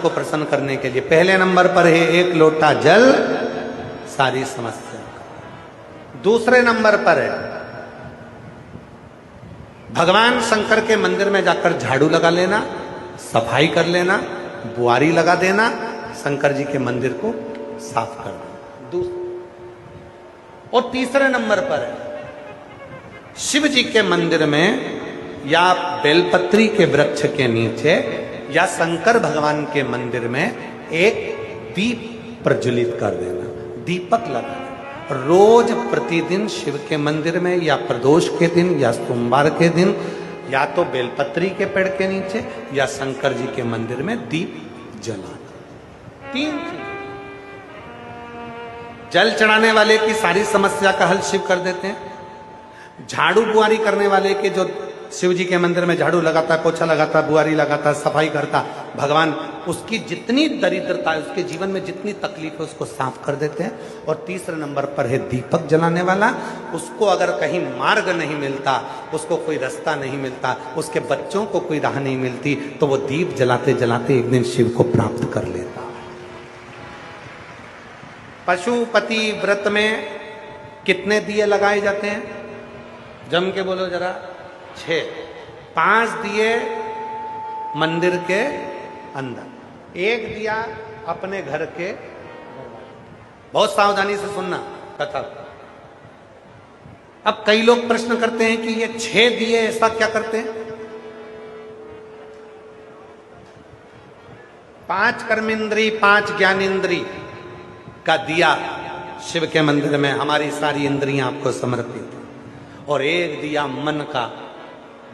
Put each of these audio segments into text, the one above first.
को प्रसन्न करने के लिए। पहले नंबर पर है एक लोटा जल सारी समस्या। दूसरे नंबर पर है भगवान शंकर के मंदिर में जाकर झाड़ू लगा लेना, सफाई कर लेना, बुआरी लगा देना, शंकर जी के मंदिर को साफ कर देना। और तीसरे नंबर पर है शिव जी के मंदिर में या बेलपत्री के वृक्ष के नीचे या शंकर भगवान के मंदिर में एक दीप प्रज्वलित कर देना, दीपक लगाना। रोज प्रतिदिन शिव के मंदिर में या प्रदोष के दिन या सोमवार के दिन या तो बेलपत्री के पेड़ के नीचे या शंकर जी के मंदिर में दीप जलाना। 3 चीज। जल चढ़ाने वाले की सारी समस्या का हल शिव कर देते हैं। झाड़ू बुआरी करने वाले के जो शिव जी के मंदिर में झाड़ू लगाता, पोछा लगाता, बुआरी लगाता, सफाई करता, भगवान उसकी जितनी दरिद्रता है, उसके जीवन में जितनी तकलीफ है उसको साफ कर देते हैं। और तीसरे नंबर पर है दीपक जलाने वाला। उसको अगर कहीं मार्ग नहीं मिलता, उसको कोई रास्ता नहीं मिलता, उसके बच्चों को कोई राह नहीं मिलती, तो वो दीप जलाते जलाते एक दिन शिव को प्राप्त कर लेता। पशुपति व्रत में कितने दिए लगाए जाते हैं? जम के बोलो जरा। 6। 5 दिए मंदिर के अंदर, 1 दिया अपने घर के। बहुत सावधानी से सुनना कथा। अब कई लोग प्रश्न करते हैं कि ये 6 दिए ऐसा क्या करते हैं? 5 कर्मेंद्री 5 ज्ञानेंद्री का दिया शिव के मंदिर में, हमारी सारी इंद्रियां आपको समर्पित, और 1 दिया मन का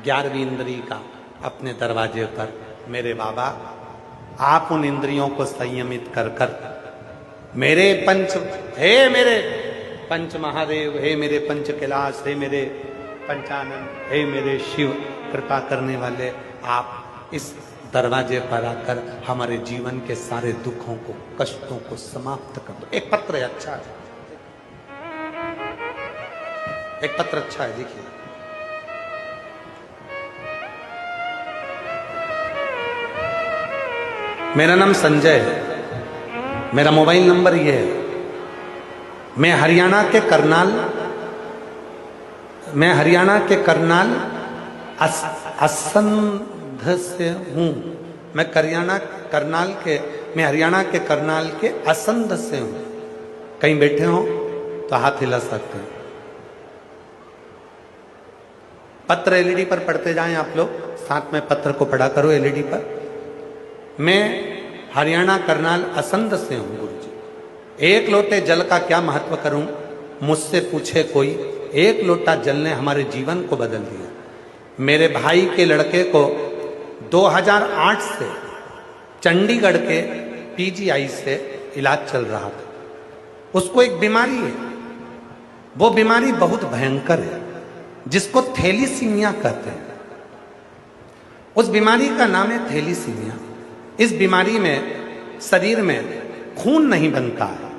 11वीं इंद्री का अपने दरवाजे पर। मेरे बाबा, आप उन इंद्रियों को संयमित कर कर मेरे मेरे पंच महादेव, हे मेरे पंच कैलाश, हे मेरे पंचानन, हे मेरे शिव, कृपा करने वाले, आप इस दरवाजे पर आकर हमारे जीवन के सारे दुखों को, कष्टों को समाप्त कर दो। एक पत्र है, अच्छा है, एक पत्र अच्छा है, देखिए। मेरा नाम संजय है, मेरा मोबाइल नंबर ये है। मैं हरियाणा के करनाल असंध से हूं। मैं हरियाणा के करनाल के असंध से हूं। कहीं बैठे हो तो हाथ हिला सकते हैं। पत्र एलईडी पर पढ़ते जाएं आप लोग, साथ में पत्र को पढ़ा करो एलईडी पर। मैं हरियाणा करनाल असंध से हूं गुरुजी। 1 लोटे जल का क्या महत्व करूं, मुझसे पूछे कोई। 1 लोटा जल ने हमारे जीवन को बदल दिया। मेरे भाई के लड़के को 2008 से चंडीगढ़ के पीजीआई से इलाज चल रहा था। उसको एक बीमारी है, वो बीमारी बहुत भयंकर है, जिसको थैलीसीमिया कहते हैं। उस बीमारी का नाम है थैलीसीमिया। इस बीमारी में शरीर में खून नहीं बनता है।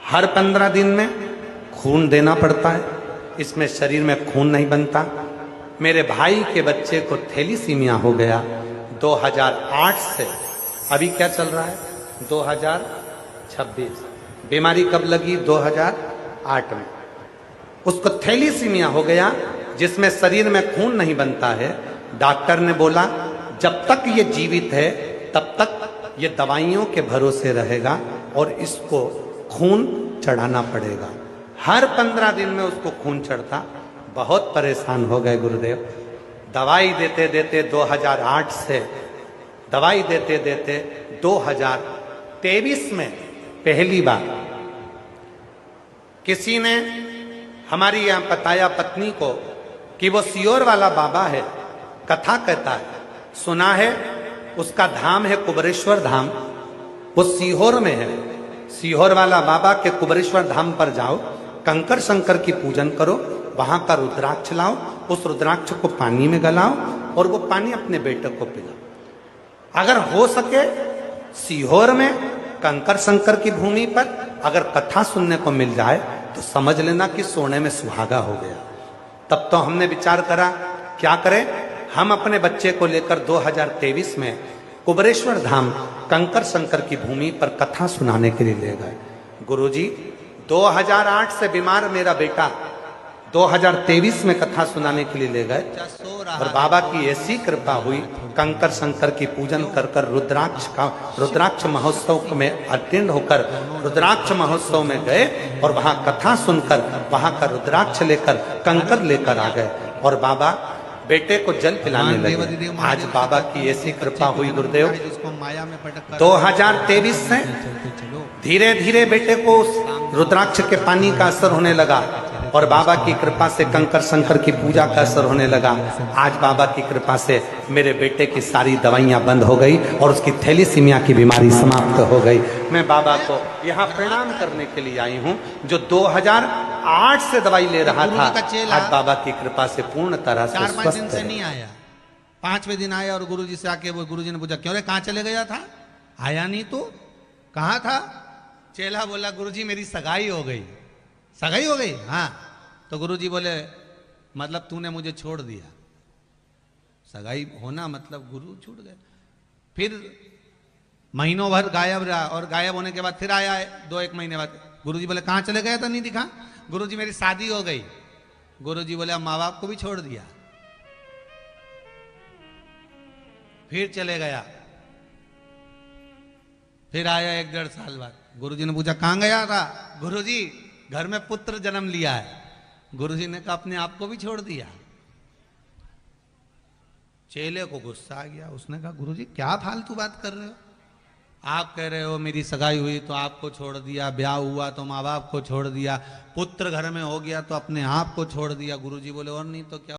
हर 15 दिन में खून देना पड़ता है। इसमें शरीर में खून नहीं बनता। मेरे भाई के बच्चे को थैलीसीमिया हो गया 2008 से। अभी क्या चल रहा है? 2026। बीमारी कब लगी? 2008 में। उसको थैलीसीमिया हो गया, जिसमें शरीर में खून नहीं बनता है। डॉक्टर ने बोला जब तक ये जीवित है तब तक ये दवाइयों के भरोसे रहेगा और इसको खून चढ़ाना पड़ेगा। हर 15 दिन में उसको खून चढ़ता। बहुत परेशान हो गए गुरुदेव। दवाई देते देते 2008 से, दवाई देते देते 2023 में पहली बार किसी ने हमारी यहां बताया पत्नी को कि वो सीहोर वाला बाबा है, कथा कहता है, सुना है। उसका धाम है कुबरेश्वर धाम, वो सीहोर में है। सीहोर वाला बाबा के कुबरेश्वर धाम पर जाओ, कंकर शंकर की पूजन करो, वहां का रुद्राक्ष लाओ, उस रुद्राक्ष को पानी में गलाओ और वो पानी अपने बेटे को पिलाओ। अगर हो सके सीहोर में कंकर शंकर की भूमि पर अगर कथा सुनने को मिल जाए तो समझ लेना कि सोने में सुहागा हो गया। तब तो हमने विचार करा क्या करें। हम अपने बच्चे को लेकर 2023 में कुबरेश्वर धाम कंकर शंकर की भूमि पर कथा सुनाने के लिए ले गए। गुरुजी 2008 से बीमार मेरा बेटा 2023 में कथा सुनाने के लिए ले गए और बाबा की ऐसी कृपा हुई, कंकर शंकर की पूजन कर कर रुद्राक्ष महोत्सव में अटेंड होकर रुद्राक्ष महोत्सव में गए और वहां कथा सुनकर वहां का रुद्राक्ष लेकर कंकर लेकर आ गए और बाबा बेटे को जल पिलाने लगे। आज बाबा की ऐसी कृपा हुई गुरुदेव, 2023 से धीरे धीरे बेटे को रुद्राक्ष के पानी का असर होने लगा और बाबा की कृपा से कंकर शंकर की पूजा का असर होने लगा। आज बाबा की कृपा से मेरे बेटे की सारी दवाइयां बंद हो गई और उसकी थैलीसीमिया की बीमारी समाप्त हो गई। मैं बाबा को यहाँ प्रणाम करने के लिए आई हूँ, जो 2008 से दवाई ले रहा था, आज बाबा की कृपा से पूर्ण तरह से स्वस्थ है। नहीं आया, 5वें दिन आया और गुरुजी से आके वो गुरुजी ने पूछा क्यों रे कहाँ चले गया था, आया नहीं तो, कहाँ था? चेला बोला गुरुजी मेरी सगाई हो गई। सगाई हो गई? हाँ। तो गुरुजी बोले मतलब तूने मुझे छोड़ दिया। सगाई होना मतलब गुरु छूट गए। फिर महीनों भर गायब रहा और गायब होने के बाद फिर आया है 2-1 महीने बाद। गुरुजी बोले कहाँ चले गया था, नहीं दिखा? गुरुजी मेरी शादी हो गई। गुरुजी बोले अब माँ बाप को भी छोड़ दिया। फिर चले गया, फिर आया 1-1.5 साल बाद। गुरुजी ने पूछा कहाँ गया था? गुरुजी घर में पुत्र जन्म लिया है। गुरुजी ने कहा अपने आप को भी छोड़ दिया। चेले को गुस्सा आ गया, उसने कहा गुरुजी क्या फालतू बात कर रहे हो? आप कह रहे हो मेरी सगाई हुई तो आपको छोड़ दिया, ब्याह हुआ तो माँ बाप को छोड़ दिया, पुत्र घर में हो गया तो अपने आप को छोड़ दिया। गुरुजी बोले और नहीं तो क्या।